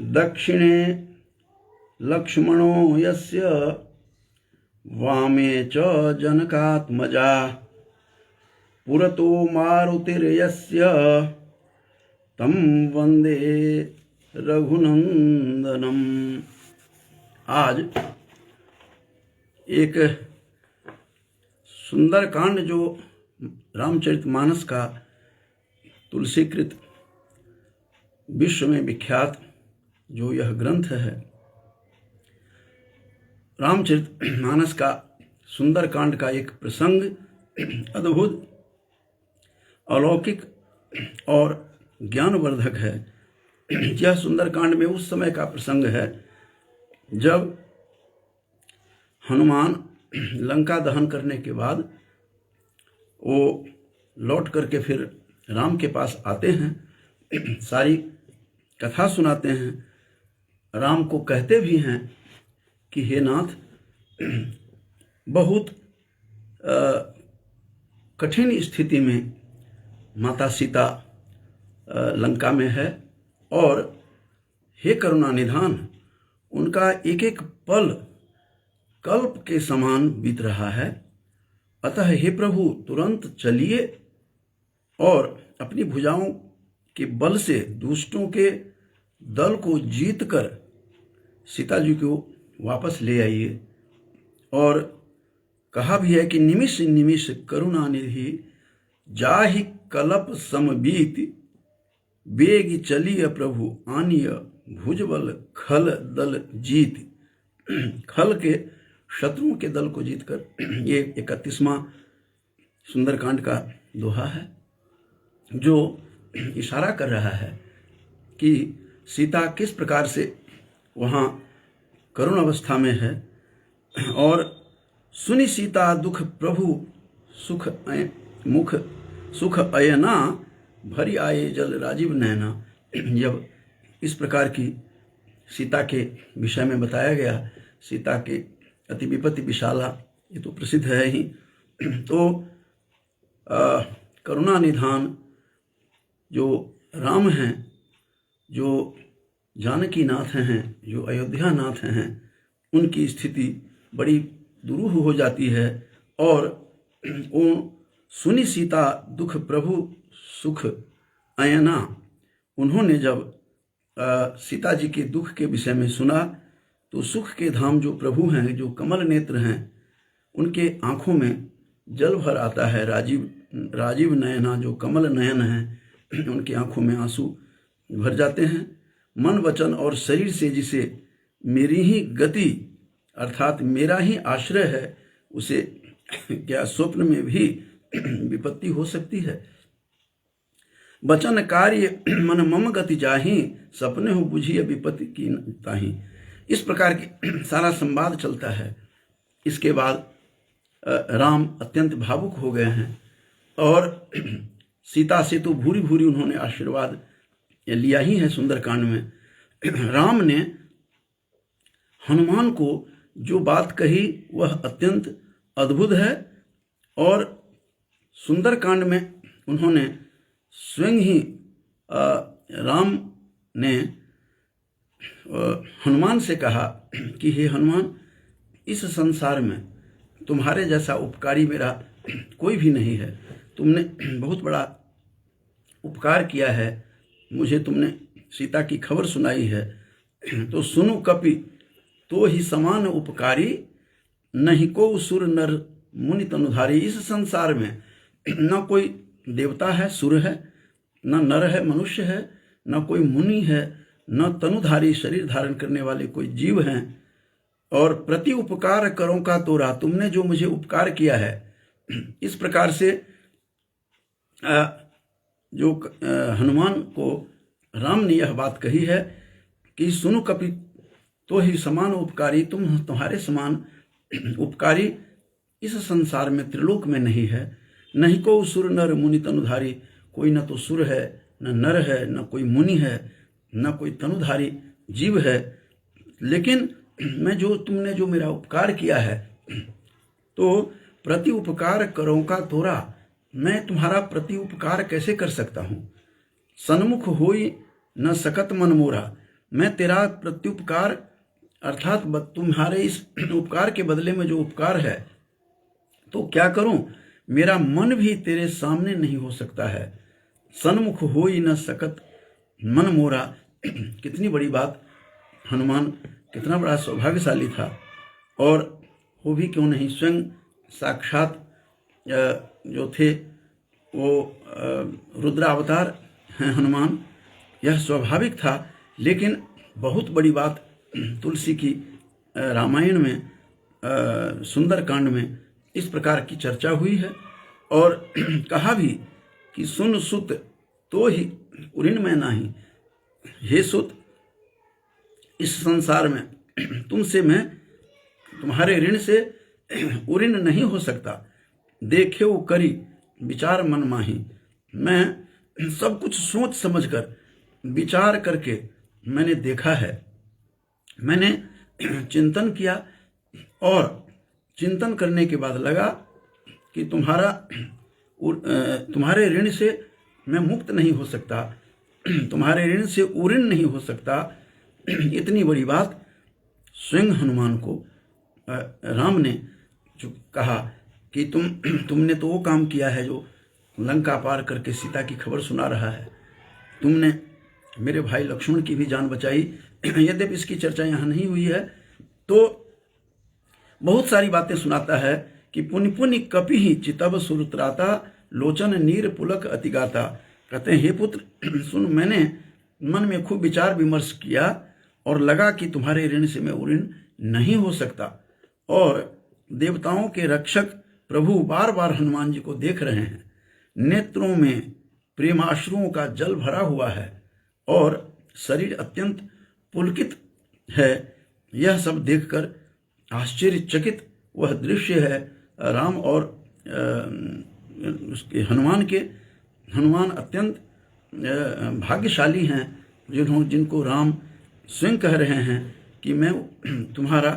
दक्षिणे लक्ष्मणो यस्य वामे च जनकात्मजा पुरतो मारुतिर्यस्य तं वंदे रघुनंदनम। आज एक सुंदर कांड जो रामचरितमानस का तुलसीकृत विश्व में विख्यात जो यह ग्रंथ है, रामचरितमानस का सुंदर कांड का एक प्रसंग अद्भुत, अलौकिक और ज्ञानवर्धक है। यह सुंदर कांड में उस समय का प्रसंग है जब हनुमान लंका दहन करने के बाद वो लौट करके फिर राम के पास आते हैं, सारी कथा सुनाते हैं, राम को कहते भी हैं कि हे नाथ, बहुत कठिन स्थिति में माता सीता लंका में है और हे करुणा निधान, उनका एक एक पल कल्प के समान बीत रहा है। अतः हे प्रभु, तुरंत चलिए और अपनी भुजाओं के बल से दुष्टों के दल को जीतकर सीता जी को वापस ले आइए। और कहा भी है कि निमिष निमिष करुणा निधि जाहि कलप समबीत बेग चलिय प्रभु आनिय भुजबल खल दल जीत। खल के शत्रुओं के दल को जीतकर, ये 31वां सुंदरकांड का दोहा है जो इशारा कर रहा है कि सीता किस प्रकार से वहाँ करुण अवस्था में है। और सुनि सीता दुख प्रभु सुख अयना भरी आए जल राजीव नैना। जब इस प्रकार की सीता के विषय में बताया गया, सीता के अति विपत्ति विशाला, ये तो प्रसिद्ध है ही। तो करुणा निधान जो राम हैं, जो जानकी नाथ हैं, जो अयोध्या नाथ हैं, उनकी स्थिति बड़ी दुरूह हो जाती है। और सुनी सीता दुख प्रभु सुख अयना, उन्होंने जब सीता जी के दुख के विषय में सुना तो सुख के धाम जो प्रभु हैं, जो कमल नेत्र हैं, उनके आंखों में जल भर आता है। राजीव नयना, जो कमल नयन हैं, उनकी आंखों में आंसू भर जाते हैं। मन वचन और शरीर से जिसे मेरी ही गति अर्थात मेरा ही आश्रय है, उसे क्या स्वप्न में भी विपत्ति हो सकती है। वचन कार्य मन मम गति जाहि सपने हो बुझिए विपत्ति की ताहि। इस प्रकार की सारा संवाद चलता है। इसके बाद राम अत्यंत भावुक हो गए हैं और सीता से तो भूरी भूरी उन्होंने आशीर्वाद लिया ही है। सुंदरकांड में राम ने हनुमान को जो बात कही वह अत्यंत अद्भुत है। और सुंदरकांड में उन्होंने स्वयं ही राम ने हनुमान से कहा कि हे हनुमान, इस संसार में तुम्हारे जैसा उपकारी मेरा कोई भी नहीं है। तुमने बहुत बड़ा उपकार किया है, मुझे तुमने सीता की खबर सुनाई है। तो सुनु कपि तो ही समान उपकारी, नहीं को सुर नर मुनि तनुधारी। इस संसार में न कोई देवता है, सुर है, न नर है, मनुष्य है, न कोई मुनि है, न तनुधारी शरीर धारण करने वाले कोई जीव हैं। और प्रति उपकार करो का तोरा, तुमने जो मुझे उपकार किया है। इस प्रकार से जो हनुमान को राम ने यह बात कही है कि सुनु कपि तो ही समान उपकारी, तुम्हारे समान उपकारी इस संसार में त्रिलोक में नहीं है। नहीं को सुर नर मुनि तनुधारी, कोई न तो सुर है, न नर है, न कोई मुनि है, न कोई तनुधारी जीव है। लेकिन मैं तुमने जो मेरा उपकार किया है, तो प्रति उपकार करो का तोरा, मैं तुम्हारा प्रति उपकार कैसे कर सकता हूँ। सन्मुख होई न सकत मन मोरा, मैं तेरा प्रत्युपकार अर्थात तुम्हारे इस उपकार के बदले में जो उपकार है तो क्या करूं, मेरा मन भी तेरे सामने नहीं हो सकता है। सन्मुख हो ही न सकत मन मोरा। कितनी बड़ी बात, हनुमान कितना बड़ा सौभाग्यशाली था, और वो भी क्यों नहीं, स्वयं साक्षात जो थे वो रुद्रावतार हैं हनुमान। यह स्वाभाविक था, लेकिन बहुत बड़ी बात तुलसी की रामायण में सुंदरकांड में इस प्रकार की चर्चा हुई है, और कहा भी कि सुन सुत तो ही उरिन में नाही। हे सुत, इस संसार में तुमसे मैं, तुम्हारे ऋण से उरिन नहीं हो सकता। देखे वो करी विचार मन माही। मैं सब कुछ सोच समझकर विचार करके मैंने देखा है, मैंने चिंतन किया, और चिंतन करने के बाद लगा कि तुम्हारे ऋण से मैं मुक्त नहीं हो सकता, तुम्हारे ऋण से उऋण नहीं हो सकता। इतनी बड़ी बात स्वयं हनुमान को राम ने जो कहा कि तुमने तो वो काम किया है जो लंका पार करके सीता की खबर सुना रहा है, तुमने मेरे भाई लक्ष्मण की भी जान बचाई। यद्यपि इसकी चर्चा यहाँ नहीं हुई है, तो बहुत सारी बातें सुनाता है कि पुनि पुनि कपि ही चितब सुरत्राता लोचन नीर पुलक अतिगाता। कहते हैं, हे पुत्र सुन, मैंने मन में खूब विचार विमर्श किया और लगा कि तुम्हारे ऋण से मैं उऋण नहीं हो सकता। और देवताओं के रक्षक प्रभु बार बार हनुमान जी को देख रहे हैं, नेत्रों में प्रेमाश्रुओं का जल भरा हुआ है और शरीर अत्यंत पुलकित है। यह सब देखकर आश्चर्यचकित वह दृश्य है राम और उसके हनुमान अत्यंत भाग्यशाली हैं जिनको राम स्वयं कह रहे हैं कि मैं तुम्हारा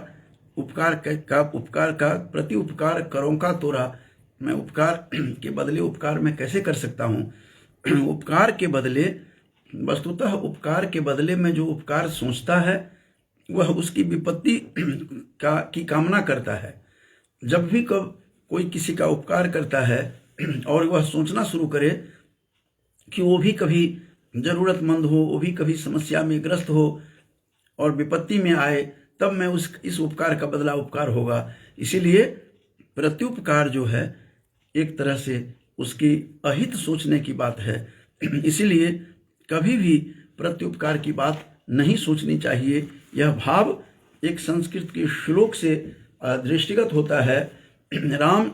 उपकार का प्रति उपकार करों का तोरा। मैं उपकार के बदले उपकार में कैसे कर सकता हूँ। उपकार के बदले, वस्तुतः उपकार के बदले में जो उपकार सोचता है वह उसकी विपत्ति की कामना करता है। जब भी कोई किसी का उपकार करता है और वह सोचना शुरू करे कि वो भी कभी जरूरतमंद हो, वो भी कभी समस्या में ग्रस्त हो और विपत्ति में आए, तब मैं इस उपकार का बदला उपकार होगा। इसीलिए प्रत्युपकार जो है एक तरह से उसकी अहित सोचने की बात है। इसीलिए कभी भी प्रत्युपकार की बात नहीं सोचनी चाहिए। यह भाव एक संस्कृत के श्लोक से दृष्टिगत होता है। राम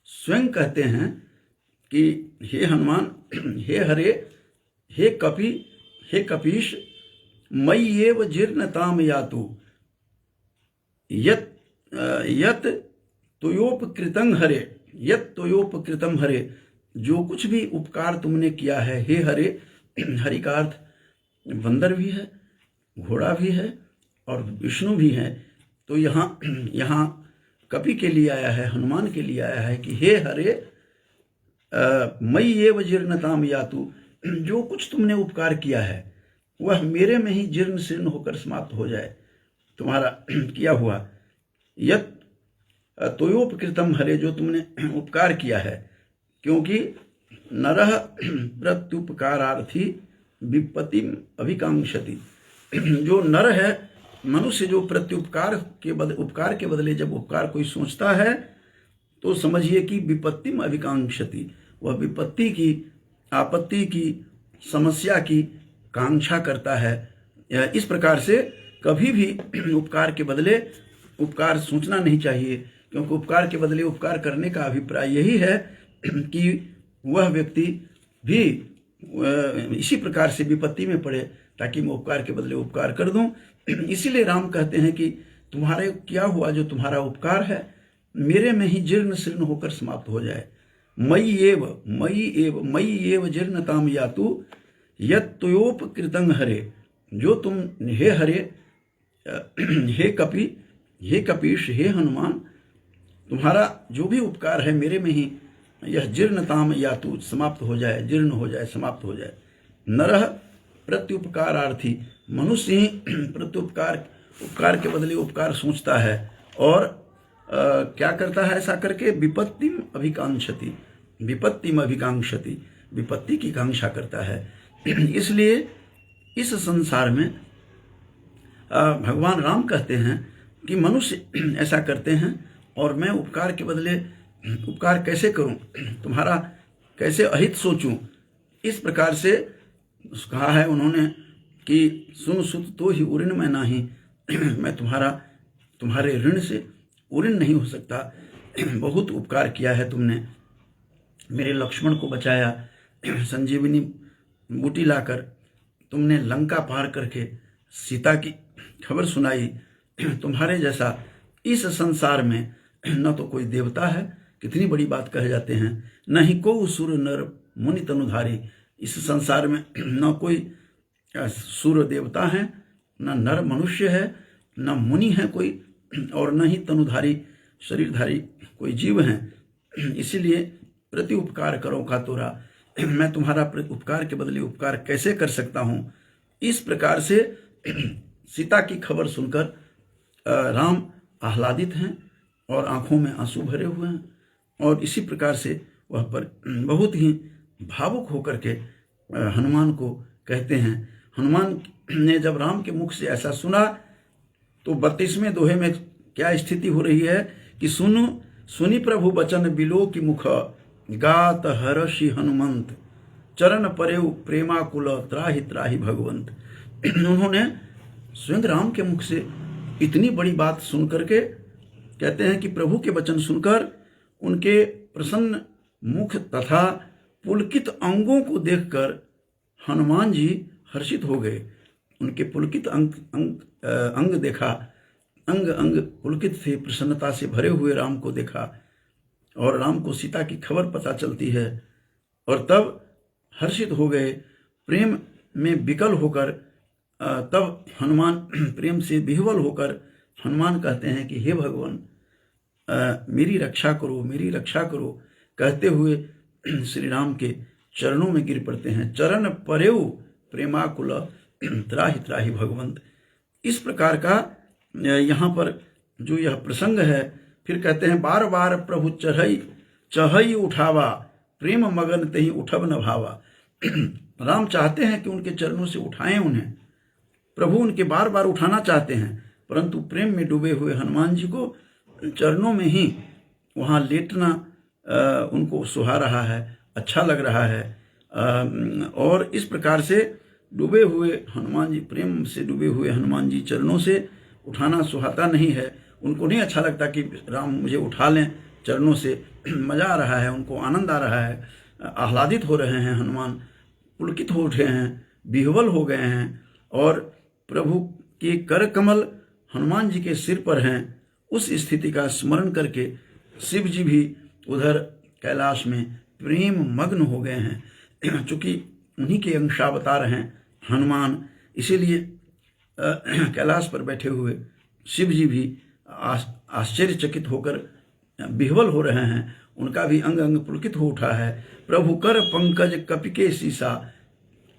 स्वयं कहते हैं कि हे हनुमान, हे हरे, हे कपि, हे कपीश, मयि एव जीर्णताम यातु यत त्वयोपकृतं हरे, यत त्वयोपकृतं हरे। जो कुछ भी उपकार तुमने किया है हे हरे, हरि का अर्थ बंदर भी है, घोड़ा भी है और विष्णु भी है। तो यहाँ कपि के लिए आया है, हनुमान के लिए आया है कि हे हरे मयि एव जीर्णताम यातु। जो कुछ तुमने उपकार किया है वह मेरे में ही जीर्ण शीर्ण होकर समाप्त हो जाए, तुम्हारा किया हुआ। यत त्वयोपकृतं हरे, जो तुमने उपकार किया है, क्योंकि नरः प्रत्युपकारार्थी विपत्तिम अभिकांक्षति। जो नर है, मनुष्य, जो प्रत्युपकार उपकार के बदले जब उपकार कोई सोचता है तो समझिए कि विपत्तिम अभिकांक्षति, वह विपत्ति की, आपत्ति की, समस्या की कांक्षा करता है। इस प्रकार से कभी भी उपकार के बदले उपकार सोचना नहीं चाहिए, क्योंकि उपकार के बदले उपकार करने का अभिप्राय यही है कि वह व्यक्ति भी इसी प्रकार से विपत्ति में पड़े ताकि मैं उपकार के बदले उपकार कर दूं। इसीलिए राम कहते हैं कि तुम्हारे किया हुआ जो तुम्हारा उपकार है मेरे में ही जीर्ण शीर्ण होकर समाप्त हो जाए। मयि एव जीर्णताम यातु यत त्वयोपकृतं हरे। जो तुम हे हरे, हे कपि, हे कपीश, हे हनुमान, तुम्हारा जो भी उपकार है मेरे में ही यह जीर्णताम यातु समाप्त हो जाए, जीर्ण हो जाए, समाप्त हो जाए। नरः प्रत्युपकारार्थी। मनुष्य ही उपकार के बदले उपकार सोचता है और क्या करता है, ऐसा करके विपत्तिम अभिकांक्षति, विपत्ति की कांक्षा करता है। इसलिए इस संसार में भगवान राम कहते हैं कि मनुष्य ऐसा करते हैं और मैं उपकार के बदले उपकार कैसे करूं, तुम्हारा कैसे अहित सोचूं। इस प्रकार से कहा है उन्होंने कि सुन सुत तो ही उऋण में नाही, मैं तुम्हारे ऋण से उऋण नहीं हो सकता। बहुत उपकार किया है तुमने, मेरे लक्ष्मण को बचाया, संजीवनी बूटी लाकर तुमने लंका पार करके सीता की खबर सुनाई। तुम्हारे जैसा इस संसार में न तो कोई देवता है, कितनी बड़ी बात कह जाते हैं, न ही को सुर नर मुनि तनुधारी। इस संसार में न कोई सुर देवता है, न नर मनुष्य है, न मुनि है कोई, और न ही तनुधारी शरीरधारी कोई जीव है। इसीलिए प्रति उपकार करो का तोरा, मैं तुम्हारा उपकार के बदले उपकार कैसे कर सकता हूँ। इस प्रकार से सीता की खबर सुनकर राम आह्लादित हैं और आंखों में आंसू भरे हुए हैं, और इसी प्रकार से वह पर बहुत ही भावुक होकर के हनुमान को कहते हैं। हनुमान ने जब राम के मुख से ऐसा सुना तो 32वें दोहे में क्या स्थिति हो रही है कि सुनी प्रभु बचन बिलो की मुख, गात हर्षि हनुमंत, चरण परेउ प्रेमाकुल, त्राहि त्राहि भगवंत। उन्होंने स्वयं राम के मुख से इतनी बड़ी बात सुन करके कहते हैं कि प्रभु के वचन सुनकर उनके प्रसन्न मुख तथा पुलकित अंगों को देखकर हनुमान जी हर्षित हो गए। उनके पुलकित अंग देखा, अंग पुलकित थे, प्रसन्नता से भरे हुए राम को देखा, और राम को सीता की खबर पता चलती है, और तब हर्षित हो गए। प्रेम में विकल होकर तब हनुमान प्रेम से विह्वल होकर हनुमान कहते हैं कि हे भगवान, मेरी रक्षा करो, मेरी रक्षा करो, कहते हुए श्री राम के चरणों में गिर पड़ते हैं। चरण परेउ प्रेमाकुल, त्राहि त्राहि भगवंत। इस प्रकार का यहाँ पर जो यह प्रसंग है, फिर कहते हैं बार बार प्रभु चढ़ई उठावा, प्रेम मगन तही उठब न भावा। राम चाहते हैं कि उनके चरणों से उठाएं उन्हें, प्रभु उनके बार बार उठाना चाहते हैं, परंतु प्रेम में डूबे हुए हनुमान जी को चरणों में ही वहाँ लेटना उनको सुहा रहा है, अच्छा लग रहा है। और इस प्रकार से डूबे हुए हनुमान जी, प्रेम से डूबे हुए हनुमान जी चरणों से उठाना सुहाता नहीं है। उनको नहीं अच्छा लगता कि राम मुझे उठा लें चरणों से, मज़ा आ रहा है, उनको आनंद आ रहा है, आह्लादित हो रहे हैं हनुमान, पुलकित हो उठे हैं, विह्वल हो गए हैं, और प्रभु के कर कमल हनुमान जी के सिर पर हैं। उस स्थिति का स्मरण करके शिव जी भी उधर कैलाश में प्रेम मग्न हो गए हैं। चूँकि उन्हीं के अंशावतार हैं हनुमान, इसीलिए कैलाश पर बैठे हुए शिव जी भी आश्चर्यचकित होकर विह्वल हो रहे हैं, उनका भी अंग अंग पुलकित हो उठा है। प्रभु कर पंकज कपि के शीशा,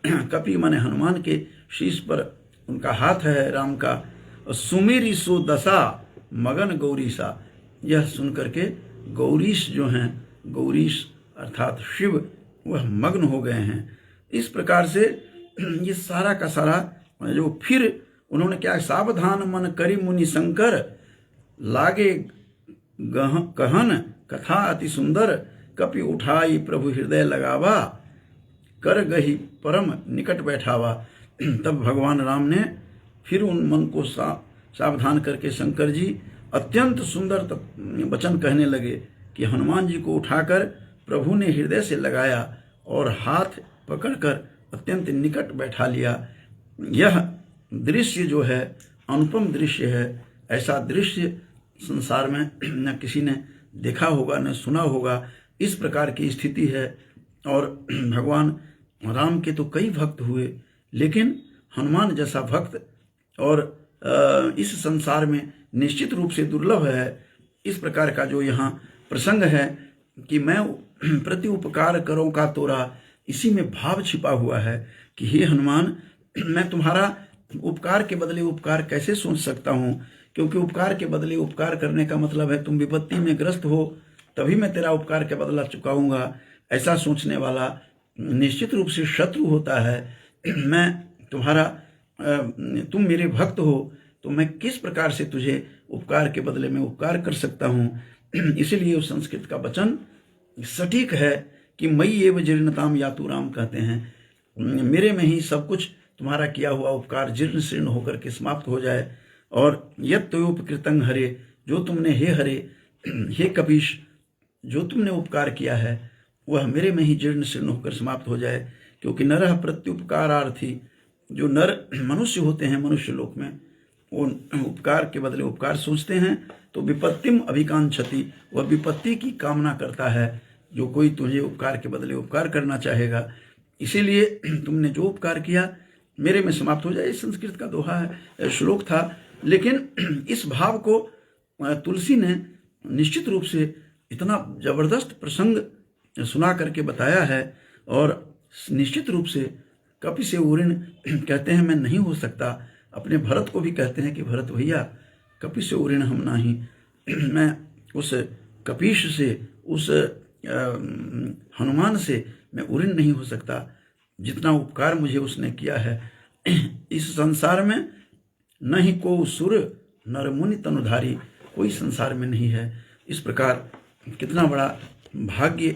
कपि माने हनुमान के शीश पर उनका हाथ है राम का। सुमेरी सो दशा मगन गौरीशा, यह सुन करके गौरीश जो हैं, गौरीश अर्थात शिव, वह मग्न हो गए हैं। इस प्रकार से ये सारा का सारा जो फिर उन्होंने क्या, सावधान मन करी मुनि शंकर, लागे कहन कथा अति सुंदर, कपि उठाई प्रभु हृदय लगावा, कर गही परम निकट बैठावा। तब भगवान राम ने फिर उन मन को सावधान करके शंकर जी अत्यंत सुंदर वचन कहने लगे कि हनुमान जी को उठाकर प्रभु ने हृदय से लगाया और हाथ पकड़कर अत्यंत निकट बैठा लिया। यह दृश्य जो है अनुपम दृश्य है। ऐसा दृश्य संसार में न किसी ने देखा होगा, न सुना होगा। इस प्रकार की स्थिति है। और भगवान राम के तो कई भक्त हुए, लेकिन हनुमान जैसा भक्त और इस संसार में निश्चित रूप से दुर्लभ है। इस प्रकार का जो यहाँ प्रसंग है कि मैं प्रति उपकार करो का तोरा, इसी में भाव छिपा हुआ है कि हे हनुमान, मैं तुम्हारा उपकार के बदले उपकार कैसे सोच सकता हूँ, क्योंकि उपकार के बदले उपकार करने का मतलब है तुम विपत्ति में ग्रस्त हो तभी मैं तेरा उपकार का बदला चुकाऊंगा। ऐसा सोचने वाला निश्चित रूप से शत्रु होता है। मैं तुम्हारा तुम मेरे भक्त हो तो मैं किस प्रकार से तुझे उपकार के बदले में उपकार कर सकता हूँ। इसीलिए उस संस्कृत का वचन सटीक है कि मयि एव जीर्णताम यातु राम कहते हैं, मेरे में ही सब कुछ तुम्हारा किया हुआ उपकार जीर्ण शीर्ण होकर के समाप्त हो जाए। और यत् त्वयोपकृतं हरे, जो तुमने हे हरे हे कपीश जो तुमने उपकार किया है वह मेरे में ही जीर्ण शीर्ण होकर समाप्त हो जाए। क्योंकि नरः प्रत्युपकारार्थी, जो नर मनुष्य होते हैं मनुष्य लोक में, वो उपकार के बदले उपकार सोचते हैं तो विपत्तिम अभिकांक्षति, वह विपत्ति की कामना करता है। जो कोई तुझे उपकार के बदले उपकार करना चाहेगा, इसीलिए तुमने जो उपकार किया मेरे में समाप्त हो जाए। संस्कृत का दोहा है, श्लोक था, लेकिन इस भाव को तुलसी ने निश्चित रूप से इतना जबरदस्त प्रसंग सुना करके बताया है। और निश्चित रूप से कपि से उऋण कहते हैं मैं नहीं हो सकता, अपने भरत को भी कहते हैं कि भरत भैया कपि से उऋण हम नाही, मैं उस कपीश से उस हनुमान से मैं उऋण नहीं हो सकता, जितना उपकार मुझे उसने किया है। इस संसार में नहीं को सुर नर मुनि तनुधारी, कोई संसार में नहीं है। इस प्रकार कितना बड़ा भाग्य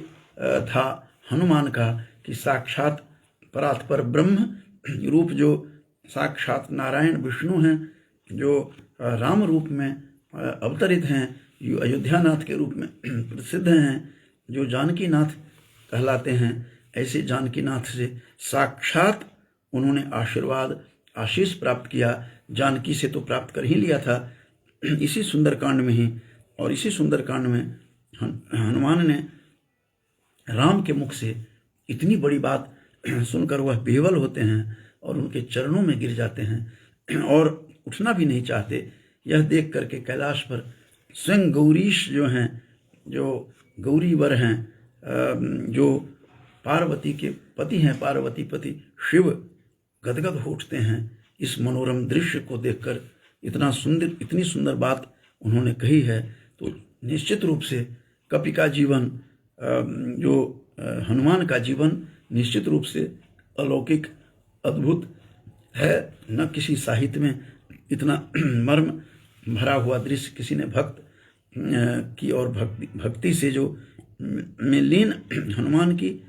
था हनुमान का कि साक्षात परात्पर ब्रह्म रूप, जो साक्षात नारायण विष्णु हैं, जो राम रूप में अवतरित हैं, जो अयोध्यानाथ के रूप में प्रसिद्ध हैं, जो जानकीनाथ कहलाते हैं, ऐसे जानकीनाथ से साक्षात उन्होंने आशीर्वाद आशीष प्राप्त किया। जानकी से तो प्राप्त कर ही लिया था इसी सुंदरकांड में ही। और इसी सुंदरकांड में हनुमान ने राम के मुख से इतनी बड़ी बात सुनकर वह बेवल होते हैं और उनके चरणों में गिर जाते हैं और उठना भी नहीं चाहते। यह देख करके कैलाश पर स्वयं गौरीश जो हैं, जो गौरी वर हैं, जो पार्वती के पति हैं, पार्वती पति शिव गदगद हो उठते हैं इस मनोरम दृश्य को देखकर। इतनी सुंदर बात उन्होंने कही है। तो निश्चित रूप से कपि का जीवन, जो हनुमान का जीवन निश्चित रूप से अलौकिक अद्भुत है। न किसी साहित्य में इतना मर्म भरा हुआ दृश्य किसी ने भक्त की और भक्ति से जो में लीन हनुमान की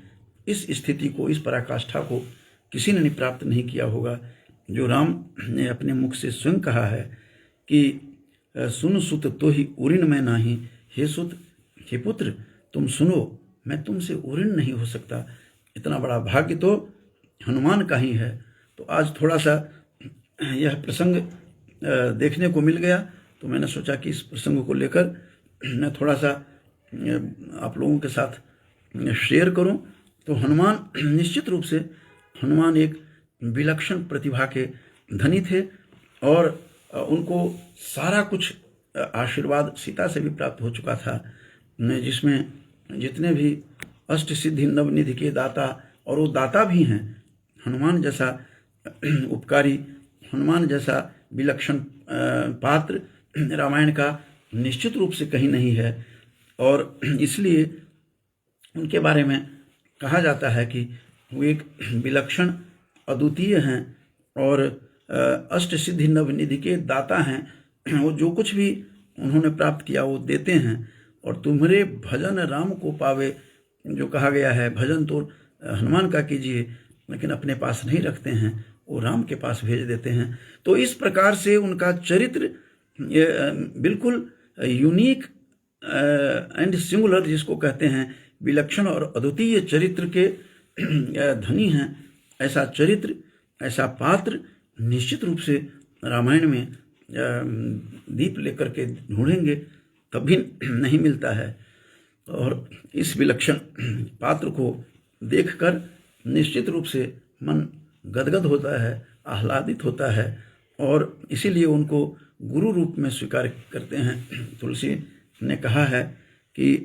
इस स्थिति को, इस पराकाष्ठा को किसी ने प्राप्त नहीं किया होगा। जो राम ने अपने मुख से स्वयं कहा है कि सुन सुत तो ही उऋण मैं नाही, हे सुत हे पुत्र तुम सुनो मैं तुमसे उऋण नहीं हो सकता। इतना बड़ा भाग्य तो हनुमान का ही है। तो आज थोड़ा सा यह प्रसंग देखने को मिल गया, तो मैंने सोचा कि इस प्रसंग को लेकर मैं थोड़ा सा आप लोगों के साथ शेयर करूं। तो हनुमान निश्चित रूप से हनुमान एक विलक्षण प्रतिभा के धनी थे और उनको सारा कुछ आशीर्वाद सीता से भी प्राप्त हो चुका था, जिसमें जितने भी अष्ट सिद्धि नवनिधि के दाता, और वो दाता भी हैं। हनुमान जैसा उपकारी, हनुमान जैसा विलक्षण पात्र रामायण का निश्चित रूप से कहीं नहीं है। और इसलिए उनके बारे में कहा जाता है कि वो एक विलक्षण अद्वितीय हैं और अष्ट सिद्धि नवनिधि के दाता हैं। वो जो कुछ भी उन्होंने प्राप्त किया वो देते हैं। और तुम्हारे भजन राम को पावे, जो कहा गया है, भजन तो हनुमान का कीजिए लेकिन अपने पास नहीं रखते हैं, वो राम के पास भेज देते हैं। तो इस प्रकार से उनका चरित्र बिल्कुल यूनिक एंड सिंगुलर, जिसको कहते हैं विलक्षण और अद्वितीय चरित्र के धनी हैं। ऐसा चरित्र, ऐसा पात्र निश्चित रूप से रामायण में दीप लेकर के ढूंढेंगे कभी नहीं मिलता है। और इस विलक्षण पात्र को देखकर निश्चित रूप से मन गदगद होता है, आह्लादित होता है और इसीलिए उनको गुरु रूप में स्वीकार करते हैं। तुलसी ने कहा है कि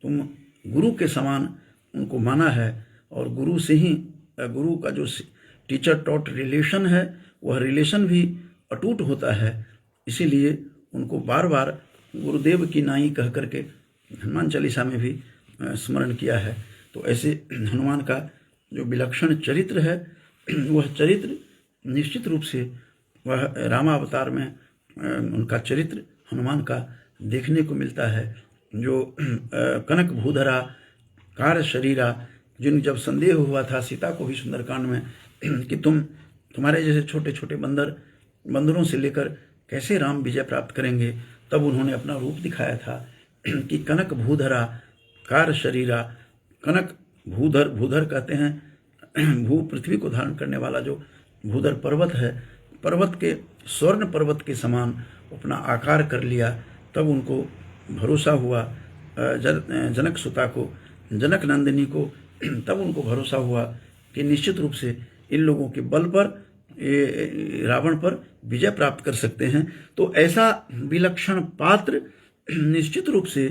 तुम गुरु के समान उनको माना है और गुरु से ही, गुरु का जो टीचर टॉट रिलेशन है, वह रिलेशन भी अटूट होता है। इसीलिए उनको बार बार गुरुदेव की नाई कह करके हनुमान चालीसा में भी स्मरण किया है। तो ऐसे हनुमान का जो विलक्षण चरित्र है, वह चरित्र निश्चित रूप से वह रामावतार में उनका चरित्र हनुमान का देखने को मिलता है। जो कनक भूधरा कार शरीरा, जिन जब संदेह हुआ था सीता को भी सुंदरकांड में कि तुम्हारे जैसे छोटे छोटे बंदरों से लेकर कैसे राम विजय प्राप्त करेंगे, तब उन्होंने अपना रूप दिखाया था कि कनक भूधरा कार शरीरा। कनक भूधर कहते हैं भू पृथ्वी को धारण करने वाला जो भूधर पर्वत है, पर्वत के स्वर्ण पर्वत के समान अपना आकार कर लिया। तब उनको भरोसा हुआ जनक सुता को, जनक नंदिनी को, तब उनको भरोसा हुआ कि निश्चित रूप से इन लोगों के बल पर रावण पर विजय प्राप्त कर सकते हैं। तो ऐसा विलक्षण पात्र निश्चित रूप से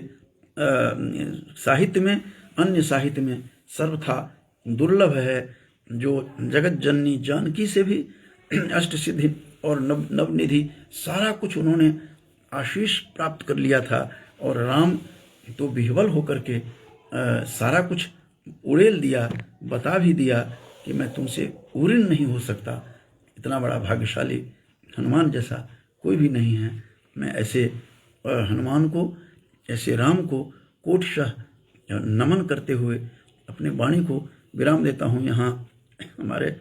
साहित्य में, अन्य साहित्य में सर्वथा दुर्लभ है। जो जगत जननी जानकी से भी अष्ट सिद्धि और नवनिधि सारा कुछ उन्होंने आशीष प्राप्त कर लिया था, और राम तो विह्वल होकर के सारा कुछ उड़ेल दिया, बता भी दिया कि मैं तुमसे उऋण नहीं हो सकता। इतना बड़ा भाग्यशाली हनुमान जैसा कोई भी नहीं है। मैं ऐसे हनुमान को, ऐसे राम को कोटशः नमन करते हुए अपने वाणी को विराम देता हूँ। यहाँ हमारे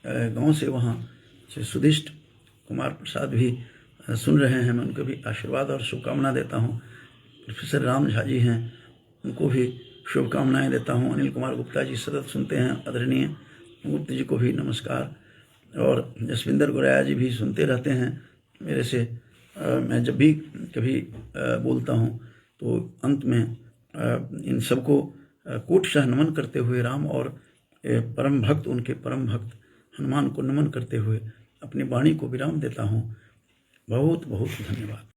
गांव से वहाँ से सुदिष्ट कुमार प्रसाद भी सुन रहे हैं, मैं उनको भी आशीर्वाद और शुभकामना देता हूँ। प्रोफेसर राम झा जी हैं, उनको भी शुभकामनाएं देता हूँ। अनिल कुमार गुप्ता जी सतत सुनते हैं, आदरणीय मूर्ति जी को भी नमस्कार। और जसविंदर गोराया जी भी सुनते रहते हैं मेरे से। मैं जब भी कभी बोलता हूँ तो अंत में इन सबको कोटशः नमन करते हुए राम और परम भक्त, उनके परम भक्त हनुमान को नमन करते हुए अपनी वाणी को विराम देता हूँ। बहुत बहुत धन्यवाद।